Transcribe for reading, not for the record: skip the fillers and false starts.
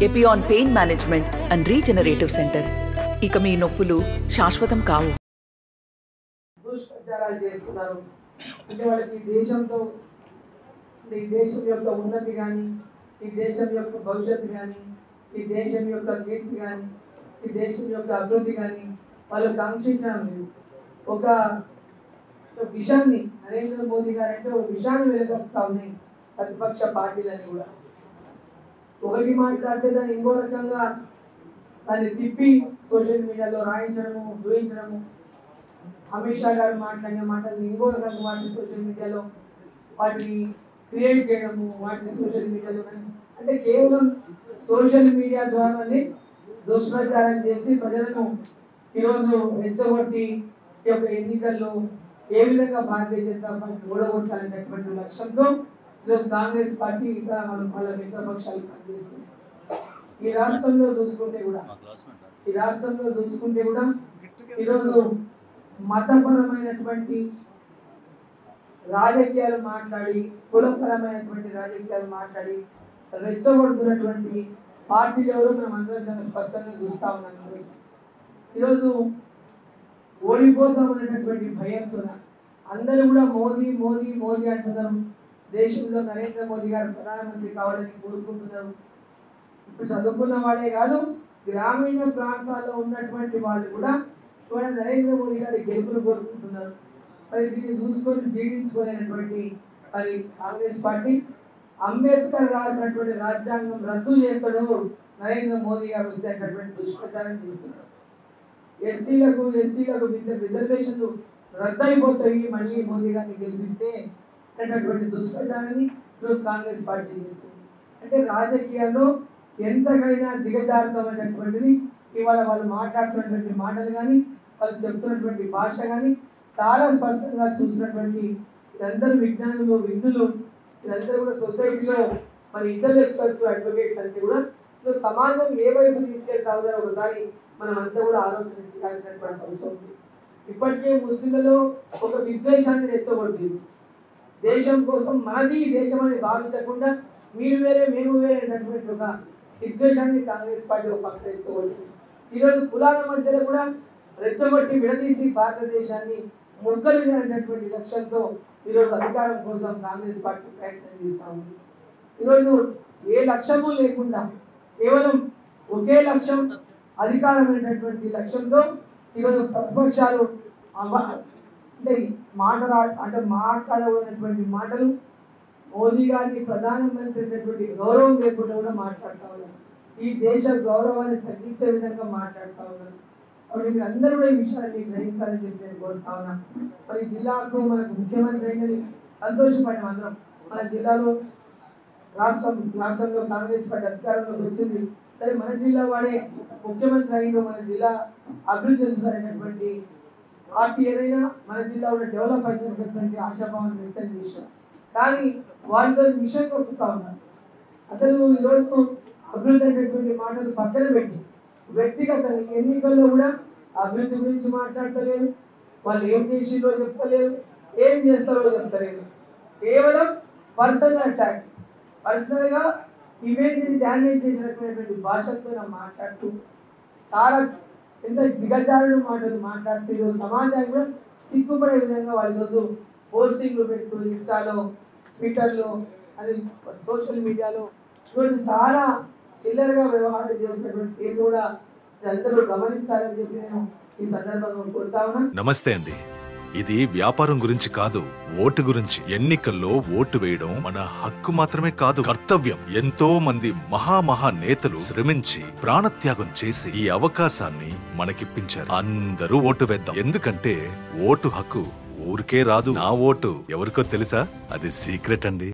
Epione pain management and regenerative centre. ఇక మీ నొప్పులు శాశ్వతం కావు. దుష్ప్రచారాలు చేస్తున్నారు అంటే వాళ్ళకి దేశంతో ఈ దేశం యొక్క ఉన్నతి కానీ, ఈ దేశం యొక్క భవిష్యత్తు కానీ, ఈ దేశం యొక్క కీర్తి కానీ, ఈ దేశం యొక్క అభివృద్ధి కానీ వాళ్ళు కాంక్షించడం లేదు. ఒక విషయాన్ని నరేంద్ర మోదీ గారు అంటే ఒక విషయాన్ని వెలుగొడతా ఉన్నాయి ప్రతిపక్ష పార్టీలని కూడా. ఒకటి మాట్లాడితే దాన్ని ఇంకో రకంగా దాన్ని తిప్పి సోషల్ మీడియాలో రాయించడము, చూపించడము, అమిత్ షా గారు మాట్లాడిన మాటలు ఇంకో రకంగా వాటిని సోషల్ మీడియాలో వాటిని క్రియేట్ చేయడము, వాటిని సోషల్ మీడియాలో అంటే కేవలం సోషల్ మీడియా ద్వారానే దుష్ప్రచారం చేసి ప్రజలను ఈరోజు రెచ్చగొట్టి ఈ యొక్క ఎన్నికల్లో ఏ విధంగా భారతీయ జనతా పార్టీ ఓడగొట్టాలనేటువంటి లక్ష్యంతో ఈరోజు కాంగ్రెస్ పార్టీ ఇంకా వాళ్ళ మిత్రపక్షాలు పనిచేస్తుంది. ఈ రాష్ట్రంలో చూసుకుంటే కూడా ఈరోజు మతపరమైనటువంటి రాజకీయాలు మాట్లాడి, కులపరమైనటువంటి రాజకీయాలు మాట్లాడి రెచ్చగొడుతున్నటువంటి పార్టీలు ఎవరో మనం అందరం చాలా స్పష్టంగా చూస్తా ఉన్నాం. ఈరోజు ఓడిపోతామనేటటువంటి భయంతో అందరూ కూడా మోదీ మోదీ మోదీ అంటున్నారు. దేశంలో నరేంద్ర మోదీ గారు ప్రధానమంత్రి కావాలని కోరుకుంటున్నారు. ఇప్పుడు చదువుకున్న వాళ్ళే కాదు, గ్రామీణ ప్రాంతాల్లో ఉన్నటువంటి వాళ్ళు కూడా ఇవాళ నరేంద్ర మోదీ గారి గెలుపును కోరుకుంటున్నారు. మరి దీన్ని చూసుకొని జీవించుకోలేనటువంటి మరి కాంగ్రెస్ పార్టీ అంబేద్కర్ రాసినటువంటి రాజ్యాంగం రద్దు చేస్తాడు నరేంద్ర మోదీ గారు వస్తే అన్నటువంటి దుష్ప్రచారం చేస్తున్నారు. ఎస్సీలకు ఎస్టీలకు రిజర్వేషన్లు రద్దు అయిపోతాయి మళ్ళీ మోదీ గారిని గెలిపిస్తే అన్నటువంటి దుష్ప్రచారాన్ని ఈరోజు కాంగ్రెస్ పార్టీ చేస్తుంది. అంటే రాజకీయాల్లో ఎంతకైనా దిగజారుతామనేటువంటిది ఇవాళ వాళ్ళు మాట్లాడుతున్నటువంటి మాటలు కానీ, వాళ్ళు చెప్తున్నటువంటి భాష కానీ చాలా స్పష్టంగా చూసినటువంటి వీరందరూ విజ్ఞానులు, విజ్ఞులు, వీరందరూ కూడా సొసైటీలో మరి ఇంటలెక్చువల్స్, అడ్వకేట్స్ అంటే కూడా సమాజం ఏ వైపు తీసుకెళ్తా ఉన్నారో ఒకసారి మనం అంతా కూడా ఆలోచన చేయాల్సినటువంటి అవసరం ఉంది. ఇప్పటికే ముస్లింలలో ఒక విద్వేషాన్ని రెచ్చగొట్టింది. దేశం కోసం మనది దేశం అని భావించకుండా మీరు వేరే మేము వేరే అనేటటువంటి ఒక విద్వేషాన్ని కాంగ్రెస్ పార్టీ ఒక పక్కన రెచ్చగొట్టింది. ఈరోజు కులాల మధ్యలో కూడా రెచ్చగొట్టి విడదీసి భారతదేశాన్ని ముక్కలు అనేటటువంటి లక్ష్యంతో ఈరోజు అధికారం కోసం కాంగ్రెస్ పార్టీ ప్రయత్నం చేస్తూ ఉంది. ఈరోజు ఏ లక్ష్యము లేకుండా కేవలం ఒకే లక్ష్యం, అధికారం అనేటటువంటి లక్ష్యంతో ఈరోజు ప్రతిపక్షాలు అంటే మాట్లాడవలసినటువంటి మాటలు, మోదీ గారికి ప్రధానమంత్రి అనేటువంటి గౌరవం లేకుండా కూడా మాట్లాడుతూ ఉన్నారు. ఈ దేశ గౌరవాన్ని తగ్గించే విధంగా మాట్లాడుతూ ఉన్నారు. కాబట్టి మీరు అందరూ కూడా ఈ విషయాన్ని గ్రహించాలని చెప్పి నేను కోరుతా ఉన్నా. మరి జిల్లాకు మనకు ముఖ్యమంత్రి అయినది సంతోషపడిన అందరం. మన జిల్లాలో రాష్ట్రంలో కాంగ్రెస్ పార్టీ అధికారంలోకి వచ్చింది. సరే మన జిల్లా వాడే ముఖ్యమంత్రి అయిన మన జిల్లా అభివృద్ధి చెందుతారనేటువంటి పార్టీ ఏదైనా మన జిల్లా కూడా డెవలప్ అవుతున్నటువంటి ఆశాభావాన్ని వ్యక్తం చేశారు. కానీ వాళ్ళతో విషయం కొట్టుతా ఉన్నారు. అసలు ఈరోజు అభివృద్ధి అనేటువంటి మాటలు పక్కన పెట్టి వ్యక్తిగత ఎన్నికల్లో కూడా అభివృద్ధి గురించి మాట్లాడతలేరు. వాళ్ళు ఏం చేసిందో చెప్తలేరు, ఏం చేస్తారో చెప్తలేరు. కేవలం పర్సనల్ అటాక్, పర్సనల్గా ఇమేజ్ని డ్యామేజ్ చేసినటువంటి భాషతో మాట్లాడుతూ చాలా ఎంత దిగజారుడు మాటలు మాట్లాడుతూ ఈరోజు సమాజాన్ని కూడా సిగ్గుపడే విధంగా వాళ్ళు ఈరోజు పోస్టింగ్లు పెడుతూ ఇన్స్టాలో, ట్విట్టర్లో, అది సోషల్ మీడియాలో ఈరోజు చాలా చిల్లరగా వ్యవహారం చేసినటువంటి పేరు కూడా అందరూ గమనించాలని చెప్పి నేను ఈ సందర్భంగా కోరుతా ఉన్నాను. నమస్తే అండి. ఇది వ్యాపారం గురించి కాదు, ఓటు గురించి. ఎన్నికల్లో ఓటు వేయడం మన హక్కు మాత్రమే కాదు, కర్తవ్యం. ఎంతో మంది మహా నేతలు శ్రమించి ప్రాణత్యాగం చేసి ఈ అవకాశాన్ని మనకిప్పించారు. అందరూ ఓటు వేద్దాం. ఎందుకంటే ఓటు హక్కు ఊరికే రాదు. నా ఓటు ఎవరికో తెలుసా? అది సీక్రెట్ అండి.